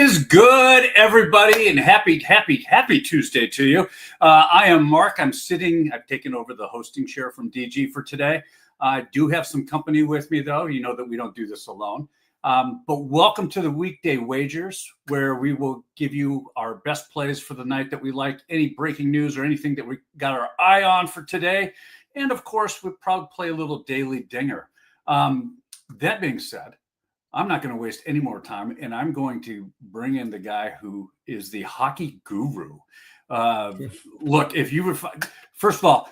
is good, everybody, and happy Tuesday to you. I am Mark. I've taken over the hosting chair from DG for today. I do have some company with me, though. You know that we don't do this alone. But welcome to the Weekday Wagers, where we will give you our best plays for the night that we like, any breaking news or anything that we got our eye on for today. And, of course, we'll probably play a little daily dinger. That being said, I'm not going to waste any more time, and I'm going to bring in the guy who is the hockey guru. Look, if you were first of all,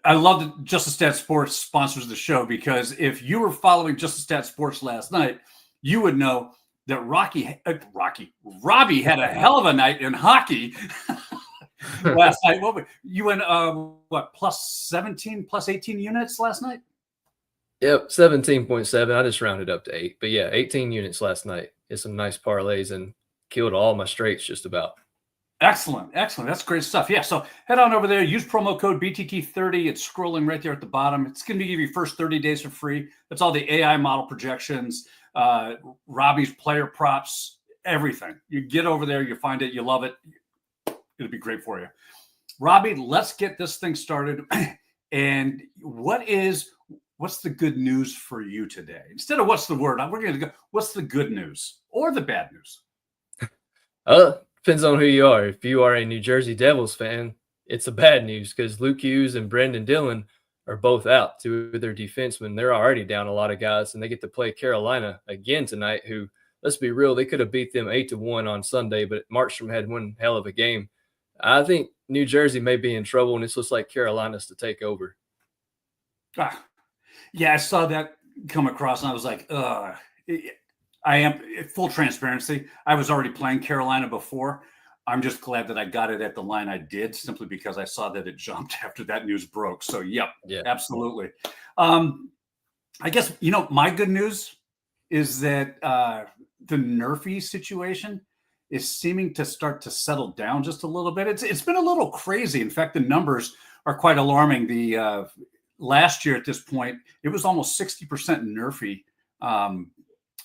I love that Just a Stat Sports sponsors the show, because if you were following Just a Stat Sports last night, you would know that Robby had a hell of a night in hockey last night. You went plus 17, plus 18 units last night? Yep, 17.7. I just rounded up to 8. But yeah, 18 units last night. Hit some nice parlays and killed all my straights just about. Excellent. That's great stuff. Yeah, so head on over there. Use promo code BTT30. It's scrolling right there at the bottom. It's going to give you first 30 days for free. That's all the AI model projections, Robby's player props, everything. You get over there, you find it, you love it. It'll be great for you. Robby, let's get this thing started. And what's the good news for you today? Instead of what's the word, we're going to go, what's the good news or the bad news? Depends on who you are. If you are a New Jersey Devils fan, it's a bad news because Luke Hughes and Brendan Dillon are both out. Two of their defensemen. They're already down a lot of guys, and they get to play Carolina again tonight, who, let's be real, they could have beat them 8-1 on Sunday, but Markstrom had one hell of a game. I think New Jersey may be in trouble, and this looks like Carolina's to take over. Yeah, I saw that come across, and I was like, I am full transparency. I was already playing Carolina before. I'm just glad that I got it at the line I did, simply because I saw that it jumped after that news broke. So, yeah, absolutely. I guess, my good news is that the Nerfy situation is seeming to start to settle down just a little bit. It's been a little crazy. In fact, the numbers are quite alarming. The last year at this point, it was almost 60% Nerfy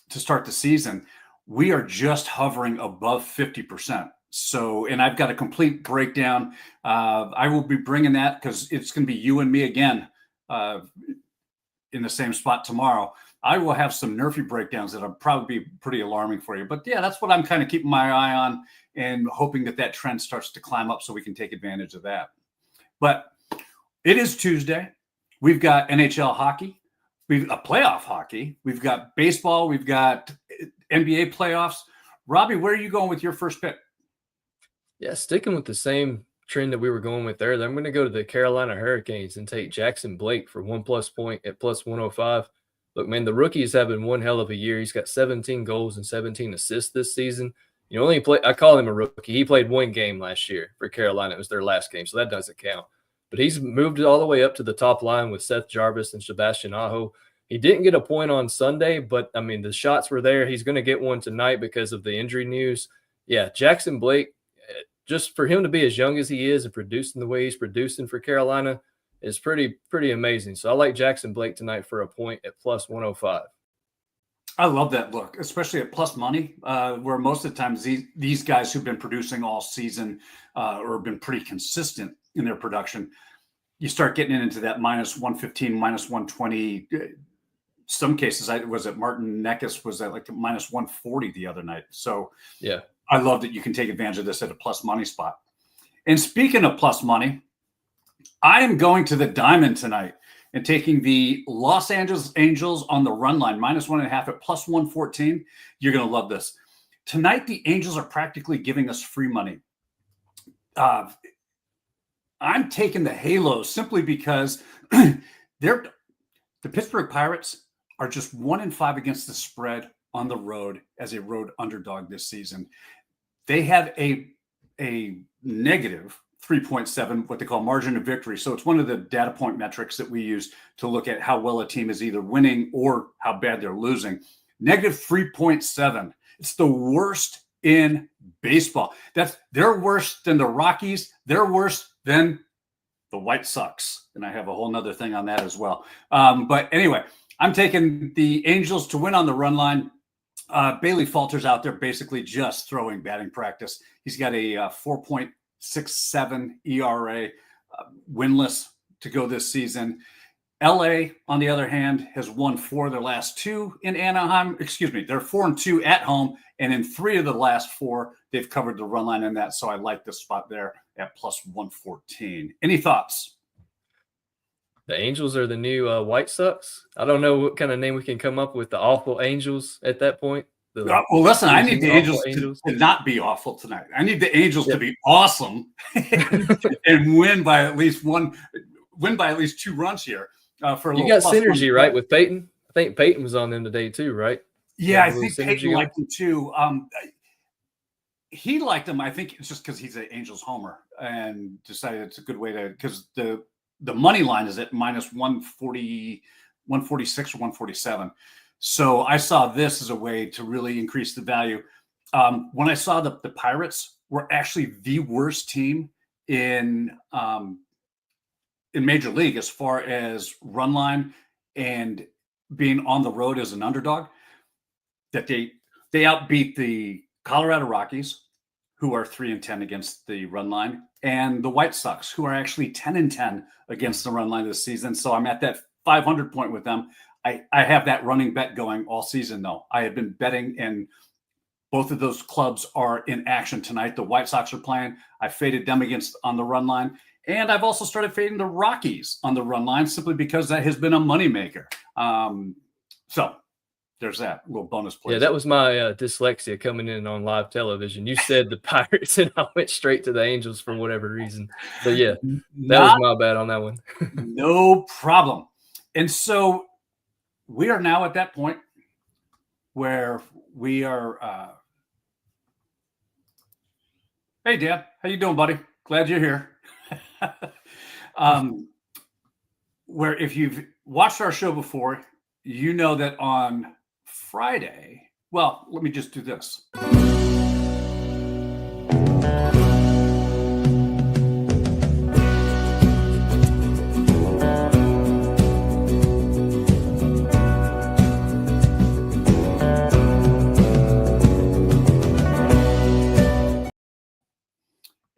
to start the season. We are just hovering above 50%. So, and I've got a complete breakdown. I will be bringing that because it's going to be you and me again in the same spot tomorrow. I will have some Nerfy breakdowns that'll probably be pretty alarming for you. But yeah, that's what I'm kind of keeping my eye on and hoping that trend starts to climb up so we can take advantage of that. But it is Tuesday. We've got NHL hockey. We've got playoff hockey. We've got baseball. We've got NBA playoffs. Robby, where are you going with your first pick? Yeah, sticking with the same trend that we were going with earlier, I'm going to go to the Carolina Hurricanes and take Jackson Blake for 1+ point at plus 105. Look, man, the rookie is having one hell of a year. He's got 17 goals and 17 assists this season. I call him a rookie. He played one game last year for Carolina. It was their last game, so that doesn't count. But he's moved it all the way up to the top line with Seth Jarvis and Sebastian Aho. He didn't get a point on Sunday, but, I mean, the shots were there. He's going to get one tonight because of the injury news. Yeah, Jackson Blake, just for him to be as young as he is and producing the way he's producing for Carolina is pretty amazing. So I like Jackson Blake tonight for a point at plus 105. I love that look, especially at plus money, where most of the times these guys who've been producing all season or have been pretty consistent in their production, you start getting into that minus 115, minus 120. Some cases, Martin Necas was at like minus 140 the other night. So yeah, I love that you can take advantage of this at a plus money spot. And speaking of plus money, I am going to the Diamond tonight and taking the Los Angeles Angels on the run line, minus 1.5 at plus 114. You're going to love this. Tonight, the Angels are practically giving us free money. I'm taking the Halos simply because the Pittsburgh Pirates are just 1-5 against the spread on the road as a road underdog this season. They have a negative 3.7, what they call margin of victory. So it's one of the data point metrics that we use to look at how well a team is either winning or how bad they're losing. Negative 3.7. It's the worst in baseball. They're worse than the Rockies. They're worse than the White Sox. And I have a whole nother thing on that as well. But anyway, I'm taking the Angels to win on the run line. Bailey Falter's out there basically just throwing batting practice. He's got a 4.67 ERA, winless to go this season. LA, on the other hand, has won 4 of their last 2 in Anaheim. Excuse me, they're 4-2 at home, and in 3 of the last 4, they've covered the run line in that. So I like this spot there at plus 114. Any thoughts? The Angels are the new White Sox. I don't know what kind of name we can come up with. The awful Angels at that point. Well, listen, I need the Angels to not be awful tonight. I need the Angels to be awesome and win by at least 2 runs here. For you got synergy, right, with Peyton? I think Peyton was on them today too, right? Yeah, I think Peyton liked him too. He liked him. I think it's just because he's an Angels homer and decided it's a good way to, because the money line is at minus 140, 146 or 147. So I saw this as a way to really increase the value. When I saw the Pirates were actually the worst team in Major League as far as run line and being on the road as an underdog, that they outbeat the Colorado Rockies, who are 3-10 against the run line, and the White Sox, who are actually 10-10 against the run line this season. So I'm at that 500 point with them. I have that running bet going all season, though. I have been betting, and both of those clubs are in action tonight. The White Sox are playing. I faded them on the run line. And I've also started fading the Rockies on the run line simply because that has been a moneymaker. So there's that little bonus play. Yeah, that was my dyslexia coming in on live television. You said the Pirates, and I went straight to the Angels for whatever reason. So, yeah, that was my bad on that one. No problem. And so we are now at that point where we are hey, Dan, how you doing, buddy? Glad you're here. Where if you've watched our show before, you know that on Friday, well, let me just do this.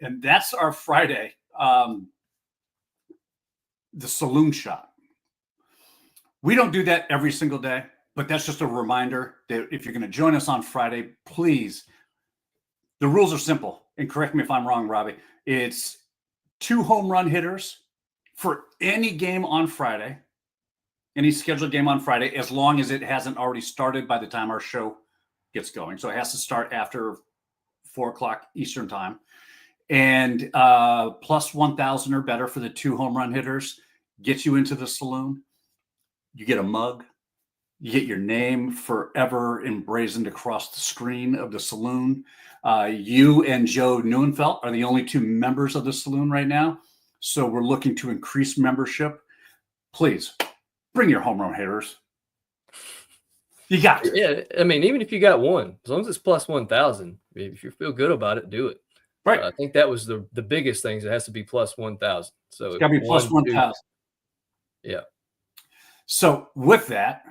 And that's our Friday. The saloon shot. We don't do that every single day, but that's just a reminder that if you're going to join us on Friday, please, the rules are simple. And correct me if I'm wrong, Robby. It's 2 home run hitters for any game on Friday, any scheduled game on Friday, as long as it hasn't already started by the time our show gets going. So it has to start after 4:00 Eastern time. And plus 1,000 or better for the 2 home run hitters gets you into the saloon. You get a mug. You get your name forever emblazoned across the screen of the saloon. You and Joe Neuenfeld are the only 2 members of the saloon right now. So we're looking to increase membership. Please bring your home run hitters. You got to. Yeah, I mean, even if you got one, as long as it's plus 1,000, if you feel good about it, do it. Right. I think that was the biggest thing. It has to be plus 1,000. So it's got to be plus 1,000. Yeah. So with that,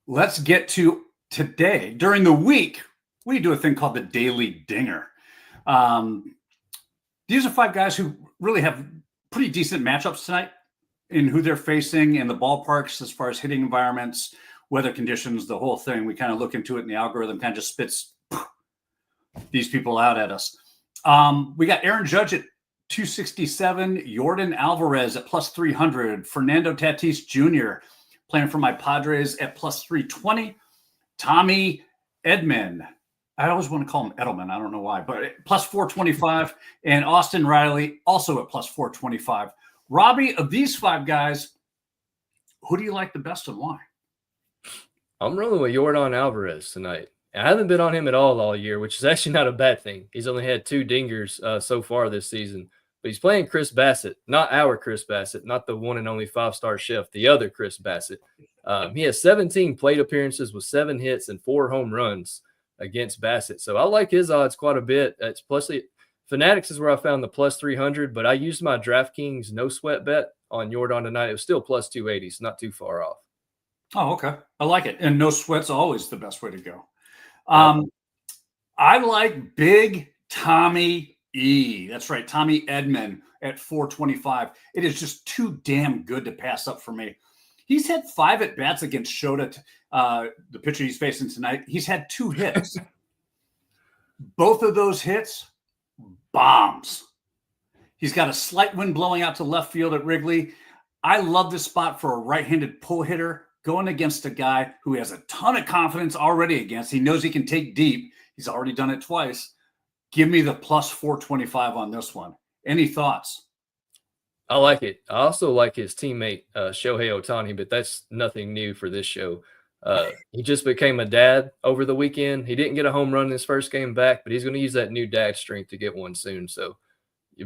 let's get to today. During the week, we do a thing called the Daily Dinger. These are 5 guys who really have pretty decent matchups tonight in who they're facing in the ballparks as far as hitting environments, weather conditions, the whole thing. We kind of look into it, and the algorithm kind of just spits these people out at us. We got Aaron Judge at 267, Yordan Alvarez at plus 300, Fernando Tatis Jr. playing for my Padres at plus 320, Tommy Edman. I always want to call him Edelman. I don't know why, but plus 425, and Austin Riley also at plus 425. Robby, of these 5 guys, who do you like the best and why? I'm rolling with Yordan Alvarez tonight. I haven't been on him at all year, which is actually not a bad thing. He's only had 2 dingers so far this season. But he's playing Chris Bassett, not our Chris Bassett, not the one and only 5-star chef, the other Chris Bassett. He has 17 plate appearances with 7 hits and 4 home runs against Bassett. So I like his odds quite a bit. It's plus Fanatics is where I found the plus 300, but I used my DraftKings no sweat bet on Yordan tonight. It was still plus 280, so not too far off. Oh, okay. I like it. And no sweat's always the best way to go. Um, I like Big Tommy E. That's right, Tommy Edman at 425. It is just too damn good to pass up for me. He's had 5 at bats against Shota, the pitcher he's facing tonight. He's had 2 hits. Both of those hits, bombs. He's got a slight wind blowing out to left field at Wrigley. I love this spot for a right-handed pull hitter going against a guy who has a ton of confidence already against. He knows he can take deep. He's already done it twice. Give me the plus 425 on this one. Any thoughts? I like it. I also like his teammate, Shohei Ohtani, but that's nothing new for this show. He just became a dad over the weekend. He didn't get a home run in his first game back, but he's going to use that new dad strength to get one soon. So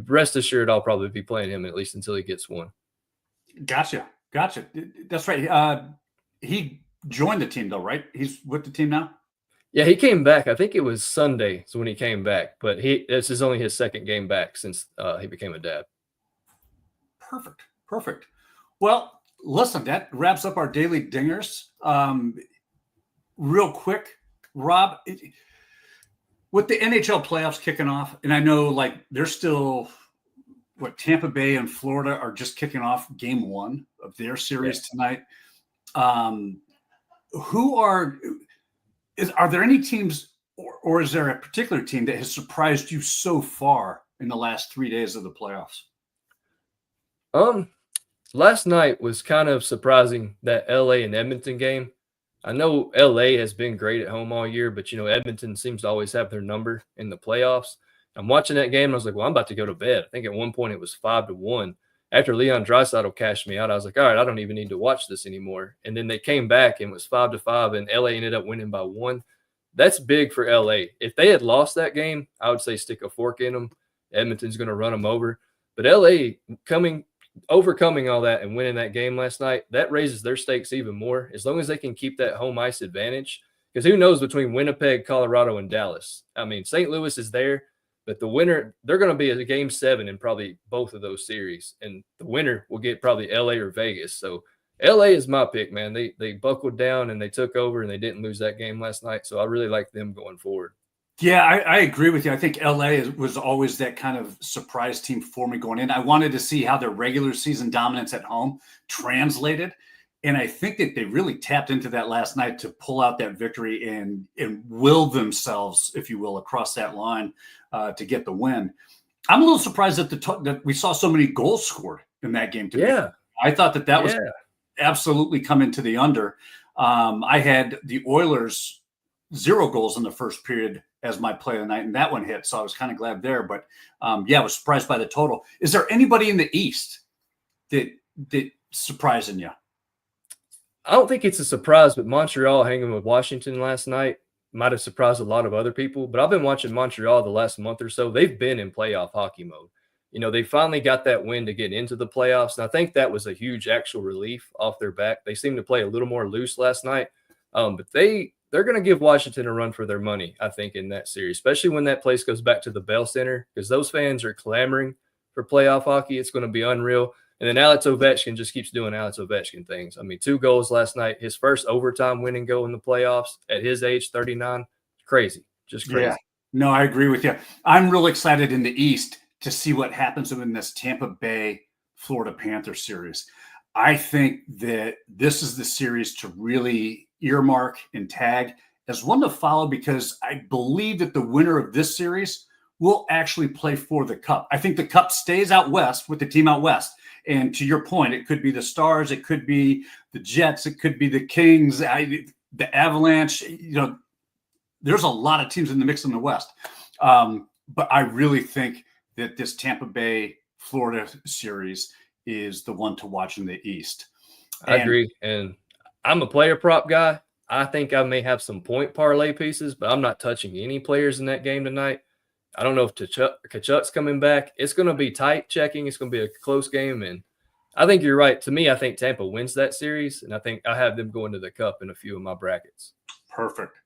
rest assured, I'll probably be playing him at least until he gets one. Gotcha. That's right. He joined the team, though, right? He's with the team now? Yeah, he came back. I think it was Sunday when he came back, but this is only his second game back since he became a dad. Perfect. Well, listen, that wraps up our daily dingers. Real quick, Rob, with the NHL playoffs kicking off, and I know like they're still Tampa Bay and Florida are just kicking off game 1 of their series tonight. Are there any teams or is there a particular team that has surprised you so far in the last 3 days of the playoffs? Last night was kind of surprising, that LA and Edmonton game. I know LA has been great at home all year, but Edmonton seems to always have their number in the playoffs. I'm watching that game and I was like, well, I'm about to go to bed. I think at one point it was 5-1. After Leon Draisaitl cashed me out, I was like, all right, I don't even need to watch this anymore. And then they came back and it was 5-5, and LA ended up winning by 1. That's big for LA. If they had lost that game, I would say stick a fork in them. Edmonton's going to run them over. But LA overcoming all that and winning that game last night, that raises their stakes even more, as long as they can keep that home ice advantage. Because who knows between Winnipeg, Colorado, and Dallas? I mean, St. Louis is there, but the winner, they're going to be a game 7 in probably both of those series. And the winner will get probably LA or Vegas. So LA is my pick, man. They buckled down and they took over and they didn't lose that game last night. So I really like them going forward. Yeah, I agree with you. I think LA was always that kind of surprise team for me going in. I wanted to see how their regular season dominance at home translated. And I think that they really tapped into that last night to pull out that victory and will themselves, if you will, across that line to get the win. I'm a little surprised that we saw so many goals scored in that game. I thought that was absolutely coming to the under. I had the Oilers 0 goals in the first period as my play of the night, and that one hit. So I was kind of glad there, but I was surprised by the total. Is there anybody in the East that surprising you? I don't think it's a surprise, but Montreal hanging with Washington last night might have surprised a lot of other people. But I've been watching Montreal the last month or so. They've been in playoff hockey mode. They finally got that win to get into the playoffs, and I think that was a huge actual relief off their back. They seemed to play a little more loose last night, but they're going to give Washington a run for their money, I think, in that series, especially when that place goes back to the Bell Center, because those fans are clamoring for playoff hockey. It's going to be unreal. And then Alex Ovechkin just keeps doing Alex Ovechkin things. I mean, 2 goals last night, his first overtime winning goal in the playoffs at his age, 39. Crazy. Just crazy. Yeah. No, I agree with you. I'm real excited in the East to see what happens in this Tampa Bay Florida Panthers series. I think that this is the series to really earmark and tag as one to follow, because I believe that the winner of this series will actually play for the Cup. I think the Cup stays out west with the team out west. And to your point, it could be the Stars, it could be the Jets, it could be the Kings, the Avalanche. There's a lot of teams in the mix in the West. But I really think that this Tampa Bay Florida series is the one to watch in the East. I agree. And I'm a player prop guy. I think I may have some point parlay pieces, but I'm not touching any players in that game tonight. I don't know if Tkachuk's coming back. It's going to be tight checking. It's going to be a close game. And I think you're right. To me, I think Tampa wins that series, and I think I have them going to the Cup in a few of my brackets. Perfect.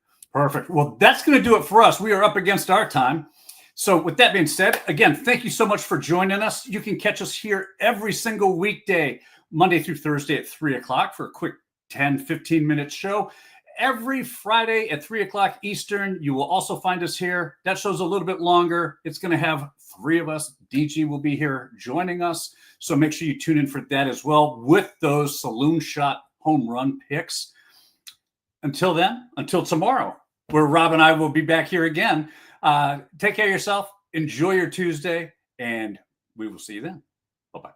Well, that's going to do it for us. We are up against our time. So with that being said, again, thank you so much for joining us. You can catch us here every single weekday, Monday through Thursday at 3 o'clock for a quick 10, 15-minute show. every Friday at 3 o'clock Eastern. You will also find us here. That show's a little bit longer. It's going to have 3 of us. DG will be here joining us. So make sure you tune in for that as well with those saloon shot home run picks. Until then, until tomorrow, where Rob and I will be back here again. Take care of yourself. Enjoy your Tuesday, and we will see you then. Bye-bye.